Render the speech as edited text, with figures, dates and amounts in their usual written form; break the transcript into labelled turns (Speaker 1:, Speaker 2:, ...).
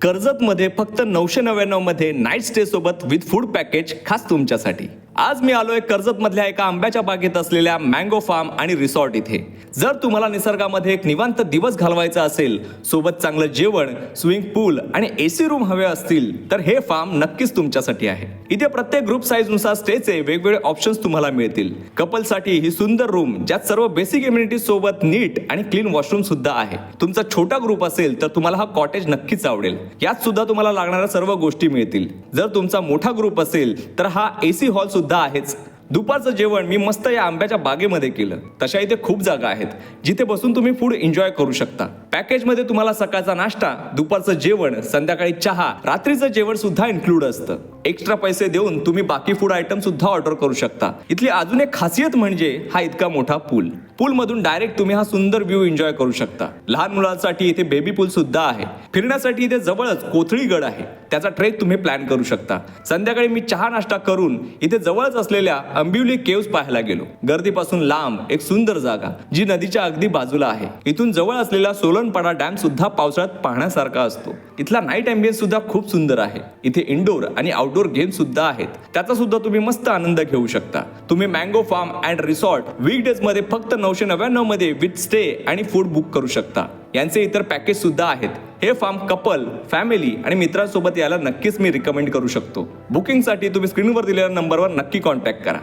Speaker 1: कर्जतमध्ये फक्त 999 मध्ये night stay सोबत विथ फूड पॅकेज खास तुमच्यासाठी. आज मी आलोय कर्जतमधल्या एका आंब्याच्या बागेत असलेल्या मँगो फार्म आणि रिसॉर्ट इथे. जर तुम्हाला निसर्गामध्ये एक निवांत दिवस घालवायचा असेल, सोबत चांगलं जेवण, स्विमिंग पूल आणि एसी रूम हवे असतील तर हे फार्म नक्कीच तुमच्यासाठी आहे. इथे प्रत्येक ग्रुप साईज नुसार स्टेचे वेगवेगळे ऑप्शन्स तुम्हाला मिळतील. कपलसाठी ही सुंदर रूम ज्यात सर्व बेसिक इम्युनिटी सोबत नीट आणि क्लीन वॉशरूम सुद्धा आहे. तुमचा छोटा ग्रुप असेल तर तुम्हाला हा कॉटेज नक्कीच आवडेल. यात सुद्धा तुम्हाला लागणाऱ्या सर्व गोष्टी मिळतील. जर तुमचा मोठा ग्रुप असेल तर हा एसी हॉल सुद्धा आहेच. दुपारचं जेवण मी मस्त या आंब्याच्या बागेमध्ये केलं. तशा इथे खूप जागा आहेत जिथे बसून तुम्ही फूड एन्जॉय करू शकता. पॅकेजमध्ये तुम्हाला सकाळचा नाश्ता, दुपारचं जेवण, संध्याकाळी चहा, रात्रीचं जेवण सुद्धा इन्क्लूड असतं. एक्स्ट्रा पैसे देऊन तुम्ही बाकी फूड आयटम सुद्धा ऑर्डर करू शकता. इथली अजून एक खासियत म्हणजे हा इतका मोठा पूल मधून डायरेक्ट तुम्ही हा सुंदर व्ह्यू एन्जॉय करू शकता. लहान मुलांसाठी इथे बेबी पूल सुद्धा आहे. फिरण्यासाठी इथे जवळच कोथळीगड आहे, त्याचा ट्रेक तुम्ही प्लॅन करू शकता. संध्याकाळी मी चहा नाश्ता करून इथे जवळच असलेल्या अंबिवली केव्स पाहायला गेलो. गर्दीपासून लांब एक सुंदर जागा जी नदीच्या अगदी बाजूला आहे. इथून जवळ असलेला सोलनपाडा डॅम सुद्धा पावसाळ्यात पाहण्यासारखा असतो. इथला नाईट एम्बियन्स सुद्धा खूप सुंदर आहे. इथे इंडोर आणि आउटडोर गेम सुद्धा आहेत, त्याचा सुद्धा तुम्ही मस्त आनंद घेऊ शकता. तुम्ही mango farm and resort weekdays मध्ये फक्त 999 मध्ये विथ स्टे आणि फूड बुक करू शकता. यांचे इतर पॅकेज सुद्धा आहेत. हे फार्म कपल, फॅमिली आणि मित्रांसोबत यायला नक्कीच मी रिकमेंड करू शकतो. बुकिंगसाठी तुम्ही स्क्रीनवर दिलेल्या नंबरवर नक्की कॉन्टॅक्ट करा.